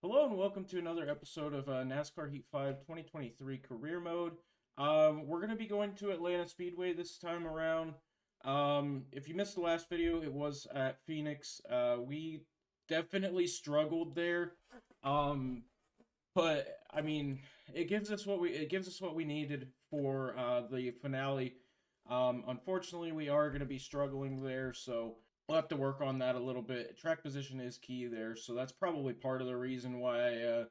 Hello and welcome to another episode of NASCAR Heat 5 2023 Career Mode. We're going to be going to Atlanta Speedway this time around. If you missed the last video, it was at Phoenix. We definitely struggled there. Um, but I mean, it gives us what we needed for the finale. Unfortunately, we are going to be struggling there, so we'll have to work on that a little bit. Track position is key there, so that's probably part of the reason why I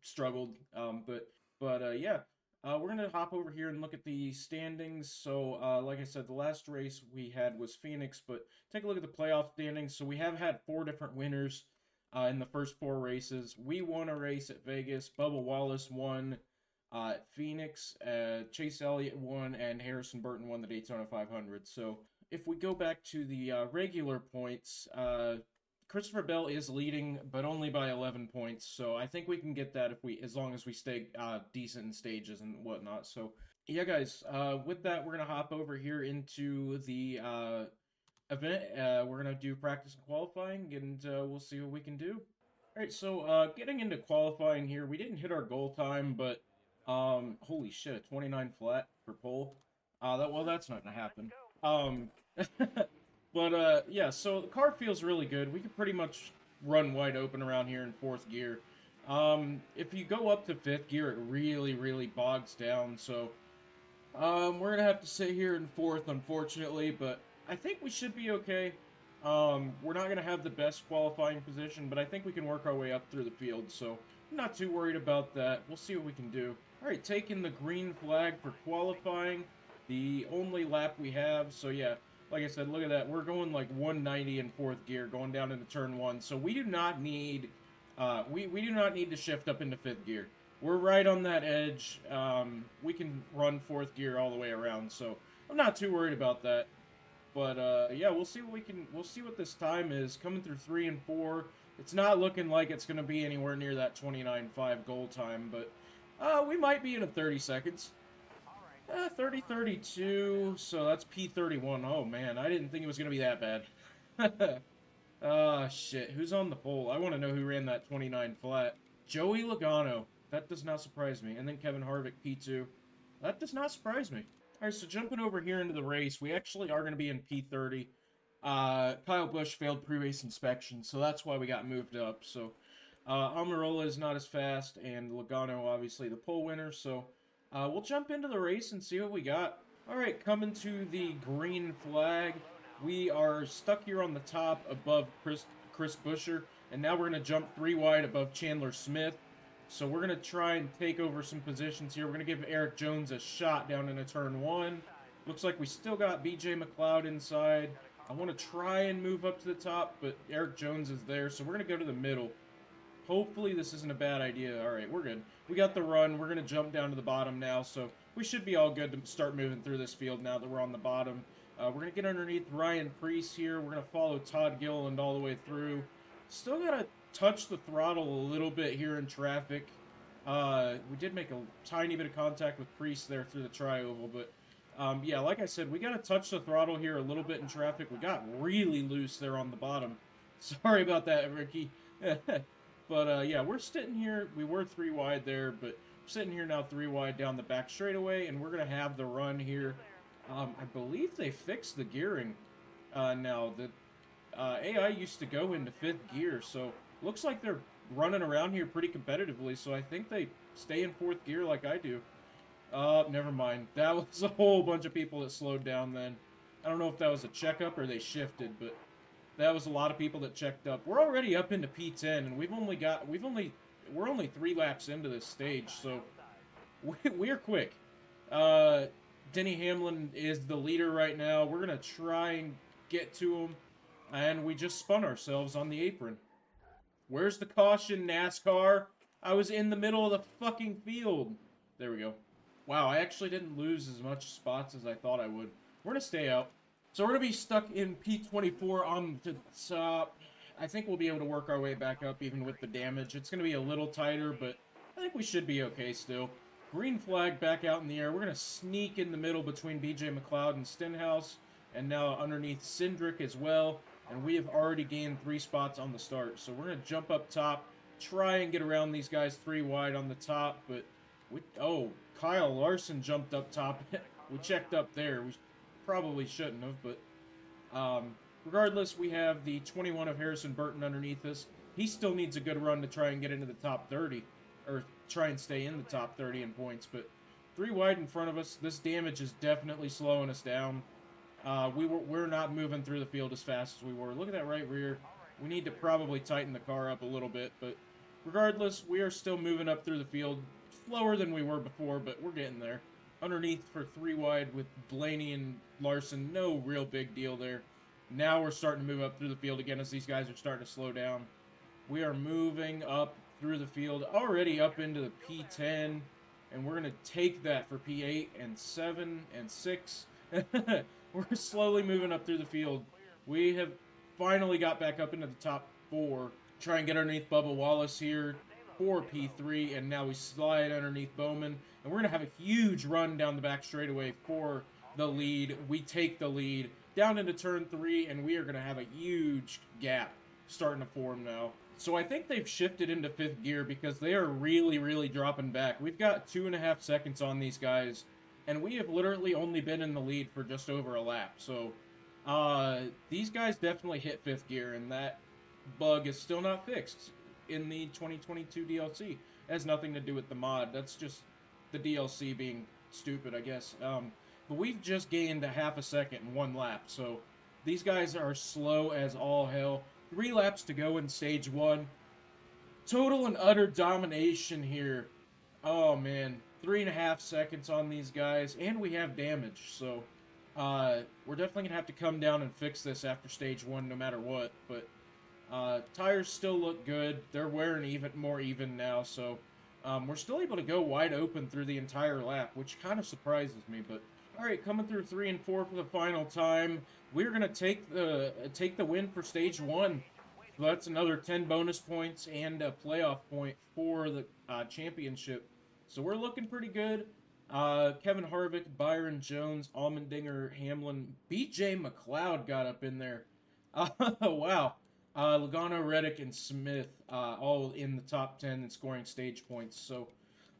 struggled. Yeah, we're gonna hop over here and look at the standings. So, like I said, the last race we had was Phoenix, but take a look at the playoff standings. So we have had four different winners in the first four races. We won a race at Vegas. Bubba Wallace won at Phoenix. Chase Elliott won, and Harrison Burton won the Daytona 500. So if we go back to the regular points, Christopher Bell is leading, but only by 11 points. So I think we can get that if as long as we stay decent in stages and whatnot. So yeah, guys. With that, we're gonna hop over here into the event. We're gonna do practice and qualifying, and we'll see what we can do. All right. So getting into qualifying here, we didn't hit our goal time, but holy shit, 29 flat for pole. That's not gonna happen. Um, yeah, so the car feels really good. We could pretty much run wide open around here in fourth gear. If you go up to fifth gear, it really, really bogs down. So, we're gonna have to sit here in fourth, unfortunately, but I think we should be okay. We're not gonna have the best qualifying position, but I think we can work our way up through the field. So, I'm not too worried about that. We'll see what we can do. All right, taking the green flag for qualifying, the only lap we have. So yeah, like I said, look at that. We're going like 190 in fourth gear, going down into turn one. So we do not need, we do not need to shift up into fifth gear. We're right on that edge. We can run fourth gear all the way around. So I'm not too worried about that. But yeah, we'll see what we can. We'll see what this time is coming through 3 and 4. It's not looking like it's going to be anywhere near that 29.5 goal time, but we might be in a 30 seconds. 30-32, so that's P31. Oh, man, I didn't think it was going to be that bad. Ah, shit. Who's on the pole? I want to know who ran that 29 flat. Joey Logano. That does not surprise me. And then Kevin Harvick, P2. That does not surprise me. All right, so jumping over here into the race, we actually are going to be in P30. Kyle Busch failed pre-race inspection, so that's why we got moved up. So Almirola is not as fast, and Logano obviously the pole winner. So we'll jump into the race and see what we got. All right, coming to the green flag. We are stuck here on the top above Chris Buescher, and now we're going to jump 3 wide above Chandler Smith. So we're going to try and take over some positions here. We're going to give Eric Jones a shot down into turn 1. Looks like we still got BJ McLeod inside. I want to try and move up to the top, but Eric Jones is there, so we're going to go to the middle. Hopefully this isn't a bad idea. All right, we're good. We got the run. We're going to jump down to the bottom now, so we should be all good to start moving through this field now that we're on the bottom. We're going to get underneath Ryan Preece here. We're going to follow Todd Gilliland all the way through. Still got to touch the throttle a little bit here in traffic. We did make a tiny bit of contact with Preece there through the tri-oval, but yeah, like I said, we got to touch the throttle here a little bit in traffic. We got really loose there on the bottom. Sorry about that, Ricky. But yeah, we're sitting here. We were 3 wide there, but we're sitting here now 3 wide down the back straightaway, and we're going to have the run here. I believe they fixed the gearing now. The AI used to go into 5th gear, so looks like they're running around here pretty competitively, so I think they stay in 4th gear like I do. Never mind. That was a whole bunch of people that slowed down then. I don't know if that was a checkup or they shifted, but that was a lot of people that checked up. We're already up into P10, and we're only 3 laps into this stage, so we're quick. Denny Hamlin is the leader right now. We're gonna try and get to him, and we just spun ourselves on the apron. Where's the caution, NASCAR? I was in the middle of the fucking field. There we go. Wow, I actually didn't lose as much spots as I thought I would. We're gonna stay out. So we're going to be stuck in P24 on the top. I think we'll be able to work our way back up even with the damage. It's going to be a little tighter, but I think we should be okay still. Green flag back out in the air. We're going to sneak in the middle between BJ McLeod and Stenhouse, and now underneath Cindric as well. And we have already gained 3 spots on the start. So we're going to jump up top, try and get around these guys 3 wide on the top, but oh, Kyle Larson jumped up top. We checked up there. We probably shouldn't have, but regardless, we have the 21 of Harrison Burton underneath us. He still needs a good run to try and get into the top 30, or try and stay in the top 30 in points, but 3 wide in front of us. This damage is definitely slowing us down. We're not moving through the field as fast as we were. Look at that right rear. We need to probably tighten the car up a little bit, but regardless, we are still moving up through the field slower than we were before, but we're getting there. Underneath for 3 wide with Blaney and Larson, no real big deal there. Now we're starting to move up through the field again as these guys are starting to slow down. We are moving up through the field, already up into the P10, and we're going to take that for P8 and 7 and 6. We're slowly moving up through the field. We have finally got back up into the top 4. Try and get underneath Bubba Wallace here for P3, and now we slide underneath Bowman. And we're going to have a huge run down the back straightaway for the lead. We take the lead down into turn 3, and we are going to have a huge gap starting to form now. So I think they've shifted into 5th gear because they are really, really dropping back. We've got 2.5 seconds on these guys, and we have literally only been in the lead for just over a lap. So these guys definitely hit 5th gear, and that bug is still not fixed in the 2022 DLC. It has nothing to do with the mod. That's just the DLC being stupid, I guess. But we've just gained a half a second in 1 lap, so these guys are slow as all hell. 3 laps to go in stage 1. Total and utter domination here. Oh, man. 3.5 seconds on these guys, and we have damage, so we're definitely going to have to come down and fix this after stage 1 no matter what, but tires still look good. They're wearing more even now, so we're still able to go wide open through the entire lap, which kind of surprises me, but alright, coming through 3 and 4 for the final time. We're going to take the win for stage 1. So that's another 10 bonus points and a playoff point for the championship. So we're looking pretty good. Kevin Harvick, Byron Jones, Allmendinger, Hamlin, BJ McLeod got up in there. Wow. Logano, Reddick, and Smith all in the top 10 in scoring stage points. So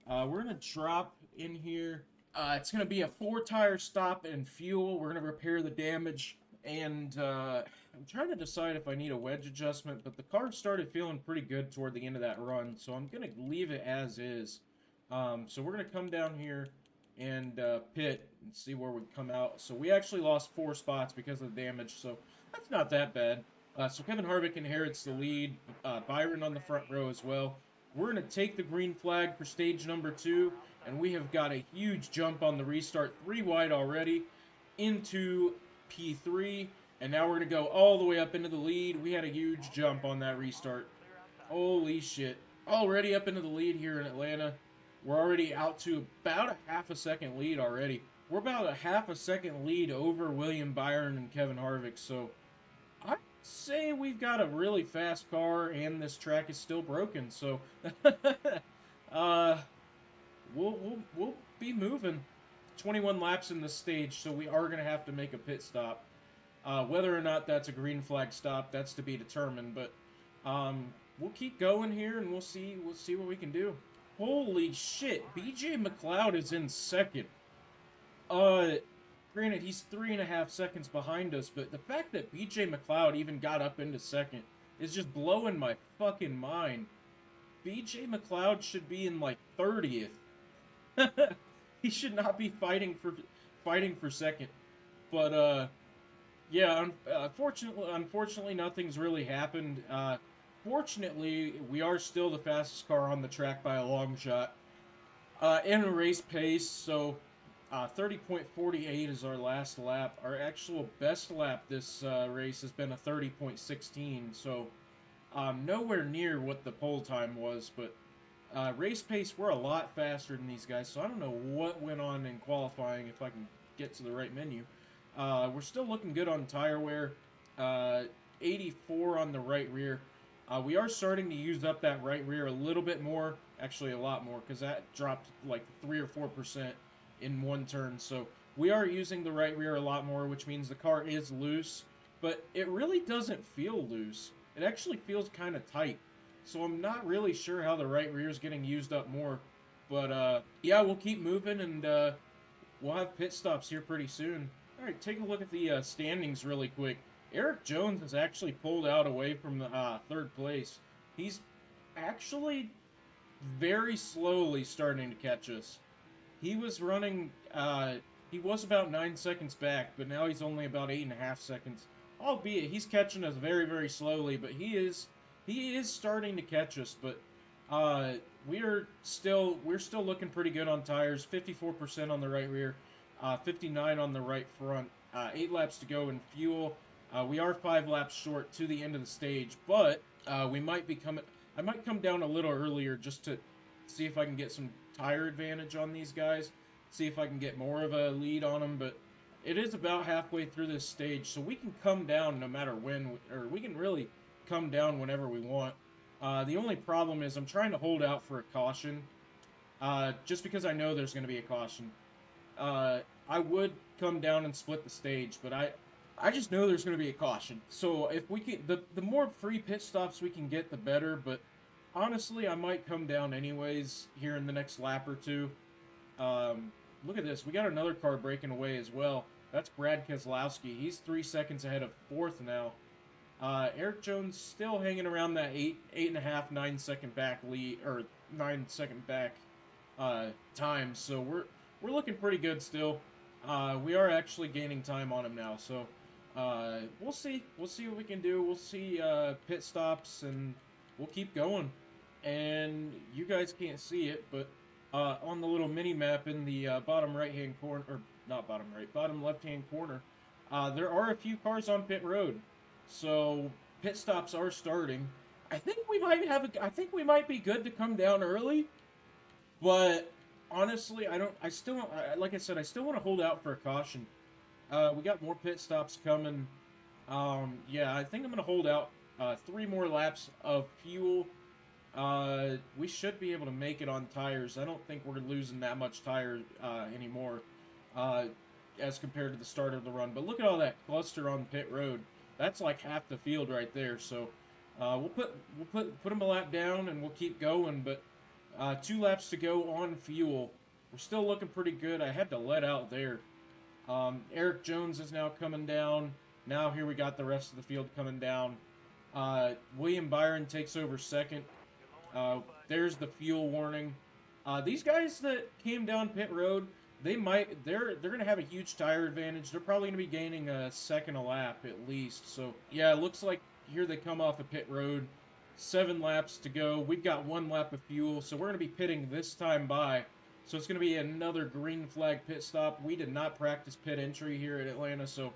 we're going to drop in here. It's going to be a 4-tire stop and fuel. We're going to repair the damage. And I'm trying to decide if I need a wedge adjustment, but the car started feeling pretty good toward the end of that run. So I'm going to leave it as is. So we're going to come down here and pit and see where we come out. So we actually lost 4 spots because of the damage. So that's not that bad. So Kevin Harvick inherits the lead. Byron on the front row as well. We're going to take the green flag for stage number 2. And we have got a huge jump on the restart, 3 wide already, into P3. And now we're going to go all the way up into the lead. We had a huge jump on that restart. Holy shit. Already up into the lead here in Atlanta. We're already out to about a half a second lead already. We're about a half a second lead over William Byron and Kevin Harvick. So I'd say we've got a really fast car and this track is still broken. So We'll be moving 21 laps in this stage, so we are going to have to make a pit stop. Whether or not that's a green flag stop, that's to be determined, but we'll keep going here and we'll see what we can do. Holy shit, BJ McLeod is in second. Granted, he's 3.5 seconds behind us, but the fact that BJ McLeod even got up into second is just blowing my fucking mind. BJ McLeod should be in like 30th. He should not be fighting for second. But yeah, unfortunately nothing's really happened. Fortunately, we are still the fastest car on the track by a long shot. In a race pace, so 30.48 is our last lap. Our actual best lap this race has been a 30.16, so nowhere near what the pole time was, but race pace, we're a lot faster than these guys, so I don't know what went on in qualifying if I can get to the right menu. We're still looking good on tire wear, 84 on the right rear. We are starting to use up that right rear a little bit more, actually a lot more, because that dropped like 3 or 4% in one turn, so we are using the right rear a lot more, which means the car is loose, but it really doesn't feel loose. It actually feels kind of tight. so I'm not really sure how the right rear is getting used up more. But yeah, we'll keep moving, and we'll have pit stops here pretty soon. All right, take a look at the standings really quick. Eric Jones has actually pulled out away from the third place. He's actually very slowly starting to catch us. He was running, he was about 9 seconds back, but now he's only about 8.5 seconds. Albeit he's catching us very, very slowly, but he is starting to catch us. But uh, we're still looking pretty good on tires. 54% on the right rear, 59 on the right front. 8 laps to go in fuel. We are 5 laps short to the end of the stage, but we might be coming. I might come down a little earlier just to see if I can get some tire advantage on these guys. See if I can get more of a lead on them. But it is about halfway through this stage, so we can come down no matter when, or we can really come down whenever we want. The only problem is I'm trying to hold out for a caution, just because I know there's going to be a caution. I would come down and split the stage, but I just know there's going to be a caution. So if we can, the more free pit stops we can get, the better. But honestly, I might come down anyways here in the next lap or two. Look at this. We got another car breaking away as well. That's Brad Keselowski. He's 3 seconds ahead of fourth now. Eric Jones still hanging around that 8.5, 9 second back lead, or 9 second back time. So we're looking pretty good still. We are actually gaining time on him now. So we'll see. We'll see what we can do. We'll see pit stops, and we'll keep going. And you guys can't see it, but on the little mini map in the bottom right hand corner, or not bottom right, bottom left hand corner, there are a few cars on pit road. So pit stops are starting. I think we might be good to come down early, but honestly, like I said, I still want to hold out for a caution. We got more pit stops coming. Yeah, I think I'm gonna hold out 3 more laps of fuel. We should be able to make it on tires. I don't think we're losing that much tire anymore as compared to the start of the run. But look at all that cluster on pit road. That's like half the field right there. So we'll put them a lap down, and we'll keep going. But 2 laps to go on fuel. We're still looking pretty good. I had to let out there. Eric Jones is now coming down. Now here we got the rest of the field coming down. William Byron takes over second. There's the fuel warning. These guys that came down pit road, they're gonna have a huge tire advantage. They're probably gonna be gaining a second a lap at least. So yeah, it looks like here they come off of pit road. 7 laps to go. We've got 1 lap of fuel, so we're gonna be pitting this time by. So it's gonna be another green flag pit stop. We did not practice pit entry here at Atlanta, so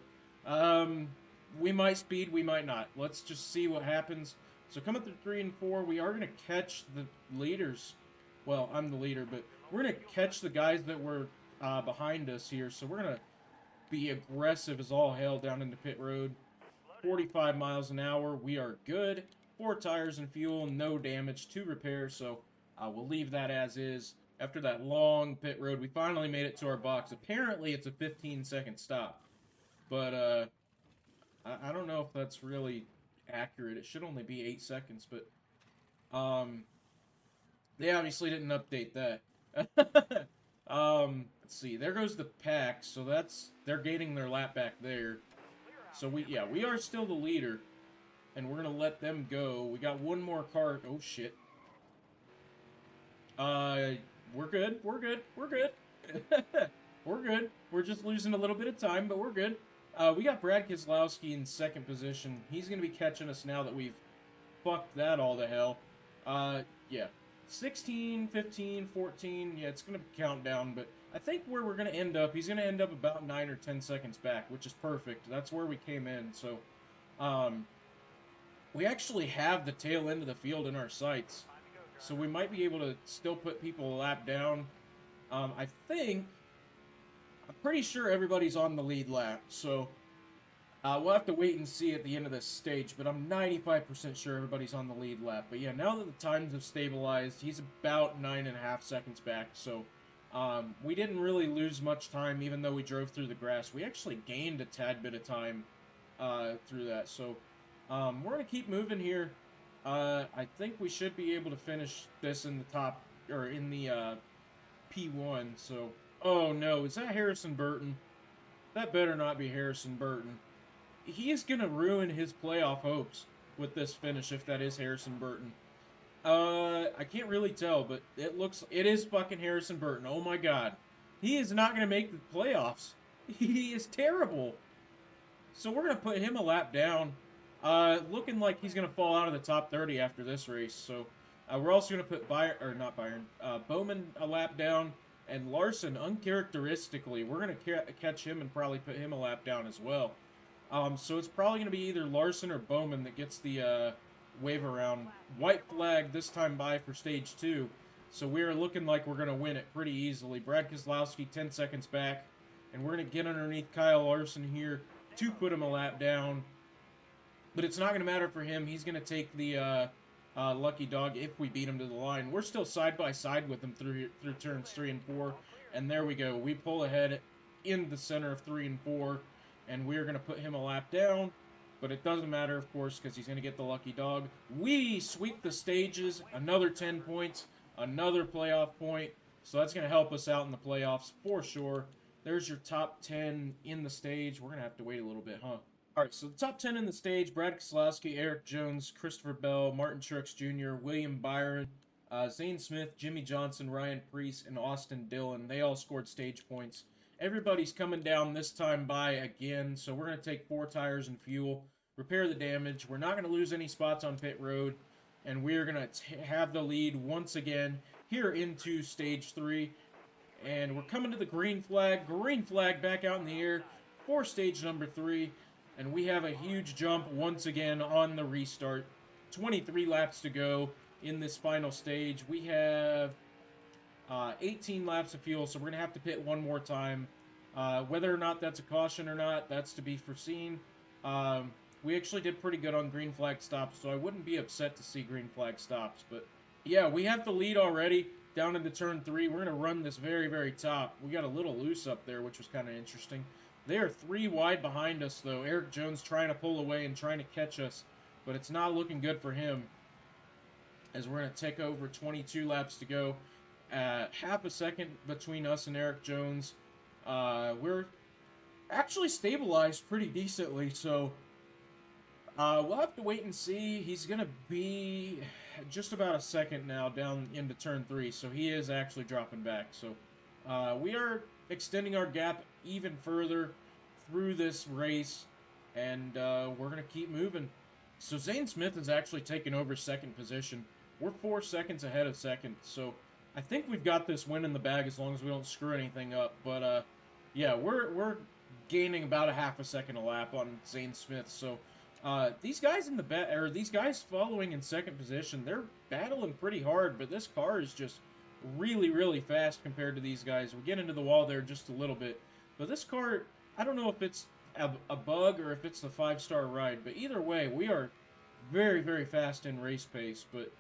we might speed, we might not. Let's just see what happens. So coming through 3 and 4, we are gonna catch the leaders. Well, I'm the leader, but we're gonna catch the guys that were behind us here. So we're gonna be aggressive as all hell down into pit road. 45 miles an hour. We are good. 4 tires and fuel, no damage, 2 repairs. So we'll leave that as is. After that long pit road, we finally made it to our box. Apparently, it's a 15-second stop, but I don't know if that's really accurate. It should only be 8 seconds, but they obviously didn't update that. Let's see. There goes the pack. So they're gaining their lap back there. So we are still the leader, and we're gonna let them go. We got 1 more car. Oh shit. We're good. We're good. We're good. We're good. We're just losing a little bit of time, but we're good. We got Brad Keselowski in second position. He's gonna be catching us now that we've fucked that all to hell. Yeah. 16, 15, 14, yeah, it's going to count down, but I think where we're going to end up, he's going to end up about 9 or 10 seconds back, which is perfect. That's where we came in, so we actually have the tail end of the field in our sights, so we might be able to still put people a lap down. I'm pretty sure everybody's on the lead lap, so we'll have to wait and see at the end of this stage, but I'm 95% sure everybody's on the lead lap. But yeah, now that the times have stabilized, he's about 9.5 seconds back, so we didn't really lose much time, even though we drove through the grass. We actually gained a tad bit of time through that, so we're going to keep moving here. I think we should be able to finish this in the top, or in the, P1, so... Oh, no, is that Harrison Burton? That better not be Harrison Burton. He is gonna ruin his playoff hopes with this finish if that is Harrison Burton. I can't really tell, but it is fucking Harrison Burton. Oh my god. He is not gonna make the playoffs. He is terrible. So we're gonna put him a lap down. Looking like he's gonna fall out of the top 30 after this race. So we're also gonna put Bowman a lap down, and Larson uncharacteristically, we're gonna catch him and probably put him a lap down as well. So it's probably gonna be either Larson or Bowman that gets the wave around. White flag this time by for stage 2. So we're looking like we're gonna win it pretty easily. Brad Keselowski 10 seconds back, and we're gonna get underneath Kyle Larson here to put him a lap down. But it's not going to matter for him. He's going to take the lucky dog if we beat him to the line. We're still side by side with him through turns 3 and 4. And there we go. We pull ahead in the center of 3 and 4. And we're going to put him a lap down. But it doesn't matter, of course, because he's going to get the lucky dog. We sweep the stages. Another 10 points. Another playoff point. So that's going to help us out in the playoffs for sure. There's your top 10 in the stage. We're going to have to wait a little bit, huh? All right, so the top 10 in the stage: Brad Keselowski, Eric Jones, Christopher Bell, Martin Truex Jr., William Byron, Zane Smith, Jimmy Johnson, Ryan Preece, and Austin Dillon. They all scored stage points. Everybody's coming down this time by again, so we're going to take 4 tires and fuel, repair the damage. We're not going to lose any spots on pit road, and we're going to have the lead once again here into stage 3. And we're coming to the green flag back out in the air for stage number 3. And we have a huge jump once again on the restart. 23 laps to go in this final stage. We have 18 laps of fuel, so we're going to have to pit one more time. Whether or not that's a caution or not, that's to be foreseen. We actually did pretty good on green flag stops, so I wouldn't be upset to see green flag stops. But yeah, we have the lead already down into turn 3. We're going to run this very, very top. We got a little loose up there, which was kind of interesting. They are 3 wide behind us, though. Eric Jones trying to pull away and trying to catch us, but it's not looking good for him, as we're going to take over 22 laps to go. Half a second between us and Eric Jones. We're actually stabilized pretty decently, so we'll have to wait and see. He's going to be just about a second now down into turn 3, so he is actually dropping back. So we are extending our gap even further through this race, and we're going to keep moving. So Zane Smith has actually taken over second position. We're 4 seconds ahead of second, so I think we've got this win in the bag as long as we don't screw anything up. But yeah, we're gaining about a half a second a lap on Zane Smith. So these guys these guys following in second position, they're battling pretty hard, but this car is just really, really fast compared to these guys. We get into the wall there just a little bit. But this car, I don't know if it's a bug or if it's the 5-star ride. But either way, we are very, very fast in race pace. But,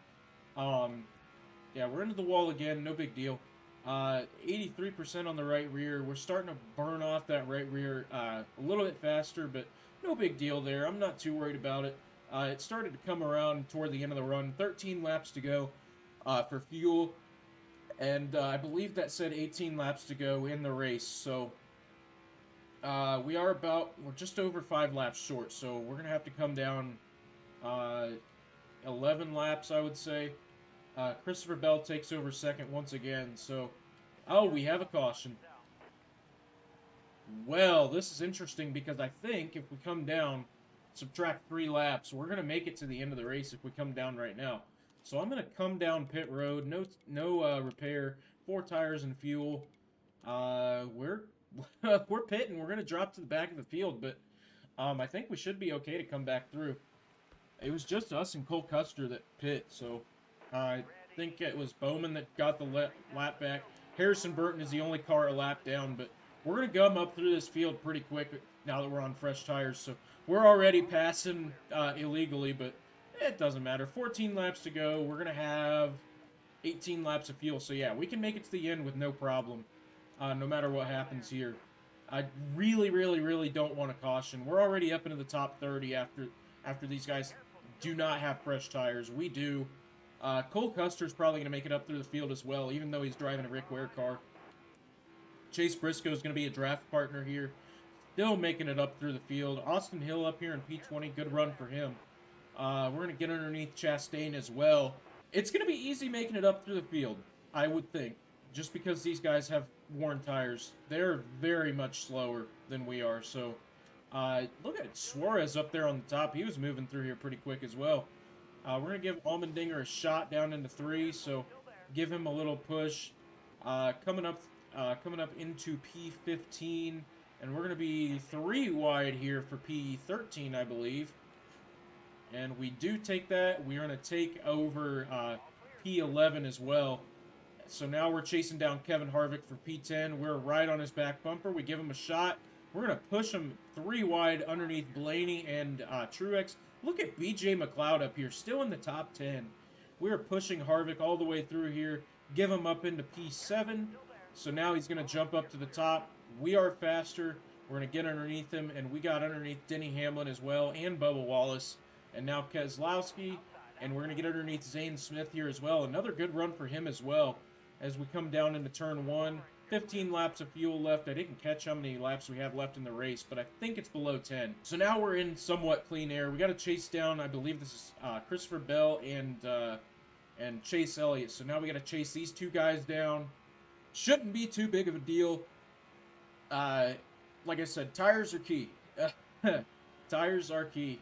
yeah, we're into the wall again. No big deal. 83% on the right rear. We're starting to burn off that right rear a little bit faster, but no big deal there. I'm not too worried about it. It started to come around toward the end of the run. 13 laps to go for fuel. And I believe that said 18 laps to go in the race. So we're just over 5 laps short. So we're going to have to come down 11 laps, I would say. Christopher Bell takes over second once again. So, oh, we have a caution. Well, this is interesting because I think if we come down, subtract 3 laps, we're going to make it to the end of the race if we come down right now. So I'm going to come down pit road, no repair, 4 tires and fuel. We're pitting. We're going to drop to the back of the field, but I think we should be okay to come back through. It was just us and Cole Custer that pit, so I think it was Bowman that got the lap back. Harrison Burton is the only car a lap down, but we're going to gum up through this field pretty quick now that we're on fresh tires. So we're already passing illegally, but it doesn't matter. 14 laps to go. We're going to have 18 laps of fuel. So, yeah, we can make it to the end with no problem, no matter what happens here. I really, really, really don't want to caution. We're already up into the top 30 after these guys do not have fresh tires. We do. Cole Custer's probably going to make it up through the field as well, even though he's driving a Rick Ware car. Chase Briscoe is going to be a draft partner here. Still making it up through the field. Austin Hill up here in P20. Good run for him. We're going to get underneath Chastain as well. It's going to be easy making it up through the field, I would think. Just because these guys have worn tires. They're very much slower than we are. So, look at it. Suarez up there on the top. He was moving through here pretty quick as well. We're going to give Allmendinger a shot down into 3. So, give him a little push. Coming up into P15. And we're going to be 3 wide here for P13, I believe. And we do take that. We're going to take over P11 as well. So now we're chasing down Kevin Harvick for P10. We're right on his back bumper. We give him a shot. We're going to push him 3 wide underneath Blaney and Truex. Look at BJ McLeod up here, still in the top 10. We're pushing Harvick all the way through here. Give him up into P7. So now he's going to jump up to the top. We are faster. We're going to get underneath him. And we got underneath Denny Hamlin as well and Bubba Wallace. And now Keselowski. And we're going to get underneath Zane Smith here as well. Another good run for him as well. As we come down into turn 1. 15 laps of fuel left. I didn't catch how many laps we have left in the race, but I think it's below 10. So now we're in somewhat clean air. We got to chase down, I believe this is Christopher Bell and Chase Elliott. So now we got to chase these 2 guys down. Shouldn't be too big of a deal. Like I said, tires are key. Tires are key.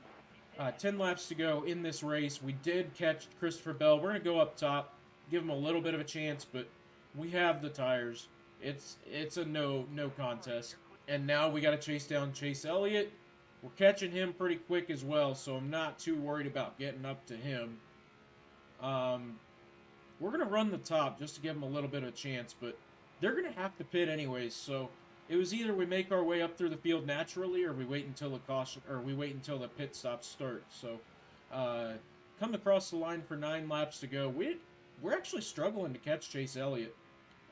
10 laps to go in this race. We did catch Christopher Bell. We're going to go up top, give him a little bit of a chance, but we have the tires. It's a no contest. And now we got to chase down Chase Elliott. We're catching him pretty quick as well, so I'm not too worried about getting up to him. We're going to run the top just to give him a little bit of a chance, but they're going to have to pit anyways, so it was either we make our way up through the field naturally or we wait until the pit stops start. So, coming across the line for 9 laps to go. We're actually struggling to catch Chase Elliott.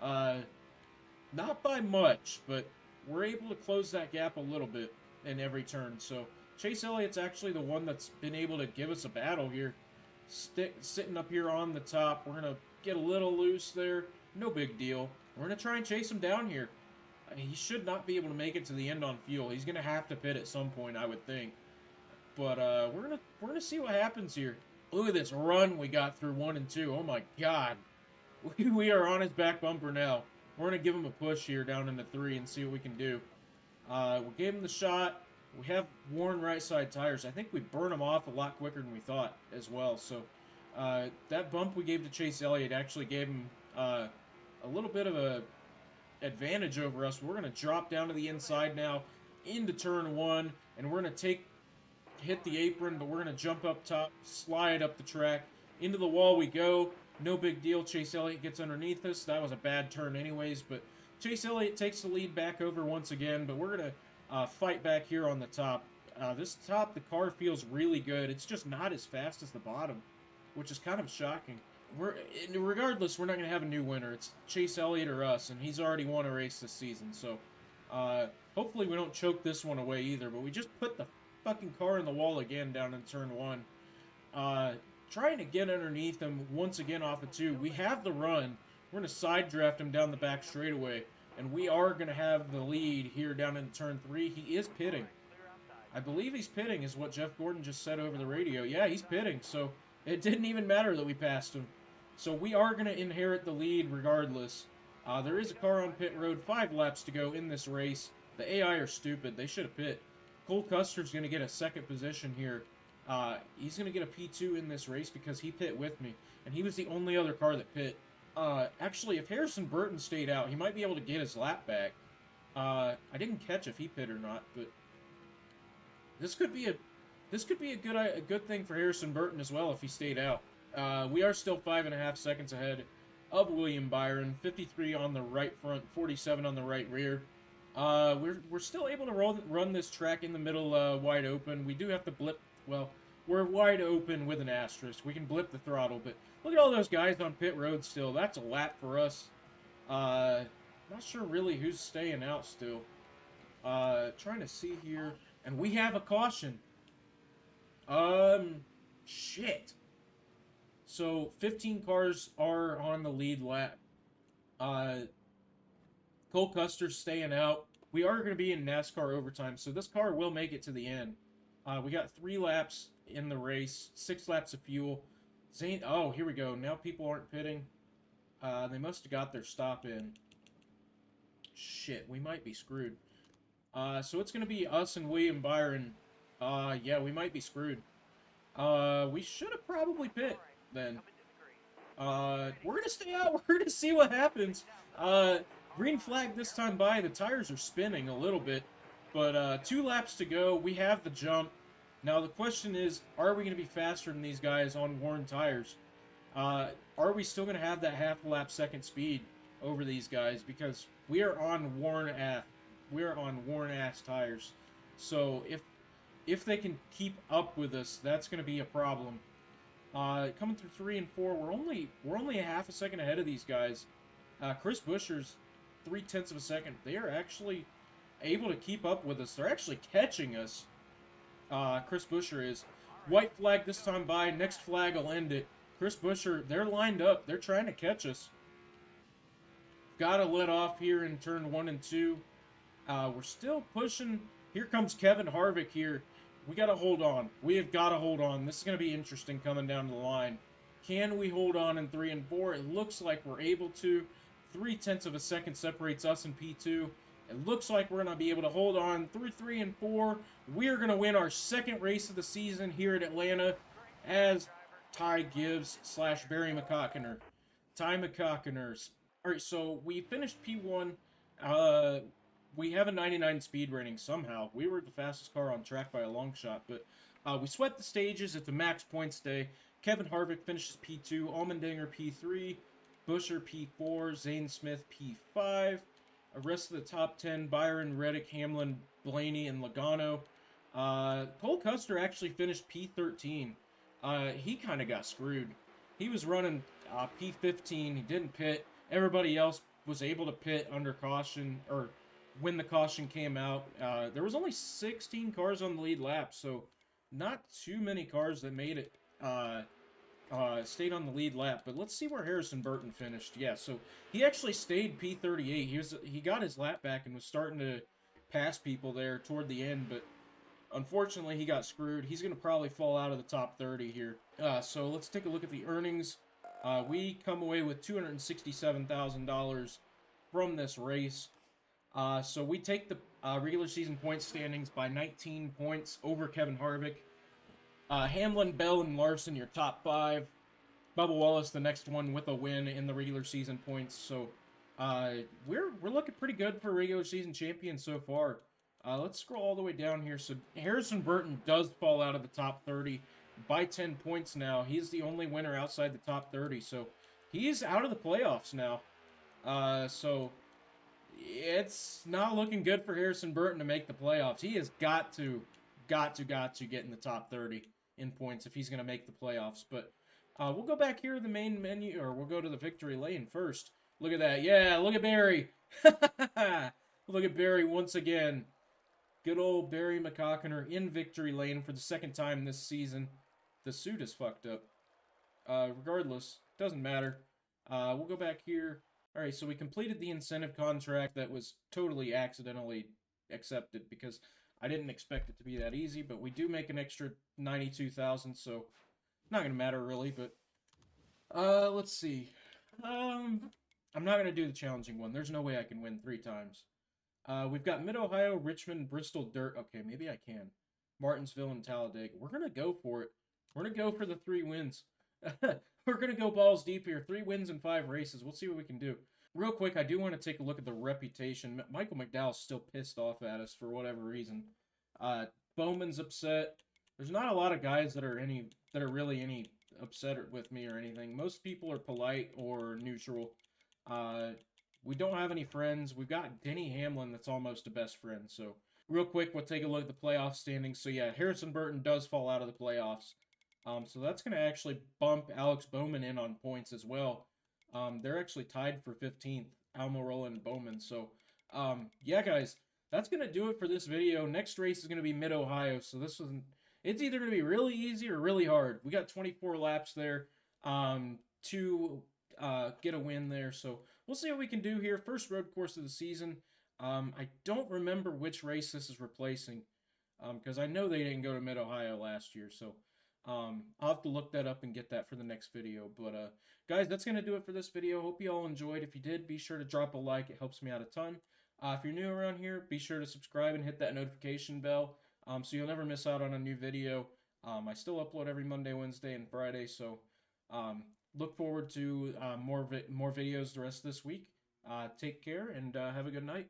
Not by much, but we're able to close that gap a little bit in every turn. So, Chase Elliott's actually the one that's been able to give us a battle here. Sitting up here on the top. We're going to get a little loose there. No big deal. We're going to try and chase him down here. He should not be able to make it to the end on fuel. He's going to have to pit at some point, I would think. But we're gonna see what happens here. Look at this run we got through 1 and 2. Oh my God, we are on his back bumper now. We're gonna give him a push here down into 3 and see what we can do. We gave him the shot. We have worn right side tires. I think we burned them off a lot quicker than we thought as well. So that bump we gave to Chase Elliott actually gave him a little bit of a advantage over us. We're going to drop down to the inside now into turn 1, and we're going to hit the apron, but we're going to jump up top, slide up the track. Into the wall we go. No big deal. Chase Elliott gets underneath us. That was a bad turn anyways, but Chase Elliott takes the lead back over once again, but we're going to fight back here on the top. This top, the car feels really good. It's just not as fast as the bottom, which is kind of shocking. Regardless, we're not going to have a new winner. It's Chase Elliott or us, and he's already won a race this season. So, hopefully we don't choke this one away either. But we just put the fucking car in the wall again down in turn 1. Trying to get underneath him once again off of 2. We have the run. We're going to side draft him down the back straightaway. And we are going to have the lead here down in turn 3. He is pitting. I believe he's pitting is what Jeff Gordon just said over the radio. Yeah, he's pitting. So, it didn't even matter that we passed him. So we are going to inherit the lead regardless. There is a car on pit road, 5 laps to go in this race. The AI are stupid. They should have pit. Cole Custer's going to get a 2nd position here. He's going to get a P2 in this race because he pit with me. And he was the only other car that pit. Actually, if Harrison Burton stayed out, he might be able to get his lap back. I didn't catch if he pit or not, but this could be a good thing for Harrison Burton as well if he stayed out. We are still 5.5 seconds ahead of William Byron. 53 on the right front, 47 on the right rear. We're still able to run this track in the middle wide open. We do have to blip. Well, we're wide open with an asterisk. We can blip the throttle, but look at all those guys on pit road still. That's a lap for us. Not sure really who's staying out still. Trying to see here. And we have a caution. Shit. So 15 cars are on the lead lap. Uh, Cole Custer's staying out. We are going to be in NASCAR overtime, so this car will make it to the end. We got 3 laps in the race, 6 laps of fuel. Zane, oh, here we go. Now people aren't pitting. They must have got their stop in. Shit, we might be screwed. So it's going to be us and William Byron. Yeah, we might be screwed. We should have probably pit then. We're going to stay out. We're going to see what happens. Green flag this time by. The tires are spinning a little bit. But 2 laps to go. We have the jump. Now the question is, are we going to be faster than these guys on worn tires? Are we still going to have that half lap second speed over these guys? Because we are on worn ass tires. So if they can keep up with us, that's going to be a problem. Coming through 3 and 4, we're only a half a second ahead of these guys. Chris Buescher's 0.3 of a second. They are actually able to keep up with us. They're actually catching us. Chris Buescher is. White flag this time by. Next flag will end it. Chris Buescher, they're lined up. They're trying to catch us. Gotta let off here in turn 1 and 2. We're still pushing. Here comes Kevin Harvick here. We gotta hold on. We have gotta hold on. This is gonna be interesting coming down the line. Can we hold on in 3 and 4? It looks like we're able to. 0.3 of a second separates us and P2. It looks like we're going to be able to hold on through 3 and 4. We're going to win our second race of the season here at Atlanta as Ty Gibbs / Barry McCockiner. Ty McCockiner. All right, so we finished P1. We have a 99 speed rating somehow. We were the fastest car on track by a long shot, but we swept the stages at the max points day. Kevin Harvick finishes P2, Allmendinger P3, Buescher P4, Zane Smith P5. The rest of the top 10, Byron, Reddick, Hamlin, Blaney, and Logano. Cole Custer actually finished P13. He kind of got screwed. He was running P15. He didn't pit. Everybody else was able to pit under caution, or when the caution came out. There was only 16 cars on the lead lap, so not too many cars that made it. Stayed on the lead lap, but let's see where Harrison Burton finished. Yeah, so he actually stayed P38. He got his lap back and was starting to pass people there toward the end, but unfortunately he got screwed. He's going to probably fall out of the top 30 here. So let's take a look at the earnings. We come away with $267,000 from this race. So we take the regular season point standings by 19 points over Kevin Harvick. Hamlin, Bell, and Larson, your top 5. Bubba Wallace, the next one with a win in the regular season points. So we're looking pretty good for regular season champion so far. Let's scroll all the way down here. So Harrison Burton does fall out of the top 30 by 10 points now. He's the only winner outside the top 30. So he's out of the playoffs now. So it's not looking good for Harrison Burton to make the playoffs. He has got to get in the top 30 in points if he's going to make the playoffs. But we'll go back here to the main menu, or we'll go to the victory lane first. Look at that. Yeah, look at Barry. Look at Barry once again. Good old Barry McCockiner in victory lane for the second time this season. The suit is fucked up. Regardless, doesn't matter. We'll go back here. All right, so we completed the incentive contract that was totally accidentally accepted because I didn't expect it to be that easy, but we do make an extra $92,000, so not going to matter really, but let's see. I'm not going to do the challenging one. There's no way I can win 3 times. We've got Mid-Ohio, Richmond, Bristol, Dirt. Okay, maybe I can. Martinsville, and Talladega. We're going to go for it. We're going to go for the 3 wins. We're going to go balls deep here. 3 wins in 5 races. We'll see what we can do. Real quick, I do want to take a look at the reputation. Michael McDowell's still pissed off at us for whatever reason. Bowman's upset. There's not a lot of guys that are really any upset with me or anything. Most people are polite or neutral. We don't have any friends. We've got Denny Hamlin that's almost a best friend. So real quick, we'll take a look at the playoff standings. So yeah, Harrison Burton does fall out of the playoffs. So that's going to actually bump Alex Bowman in on points as well. They're actually tied for 15th, Almirola and Bowman. So, yeah, guys, that's going to do it for this video. Next race is going to be Mid-Ohio. So this was it's either going to be really easy or really hard. We got 24 laps there to get a win there. So we'll see what we can do here. First road course of the season. I don't remember which race this is replacing because I know they didn't go to Mid-Ohio last year. So I'll have to look that up and get that for the next video. But guys, that's going to do it for this video. Hope you all enjoyed. If you did, be sure to drop a like. It helps me out a ton. If you're new around here, be sure to subscribe and hit that notification bell so you'll never miss out on a new video. I still upload every Monday, Wednesday, and Friday, so look forward to more videos the rest of this week. Take care and have a good night.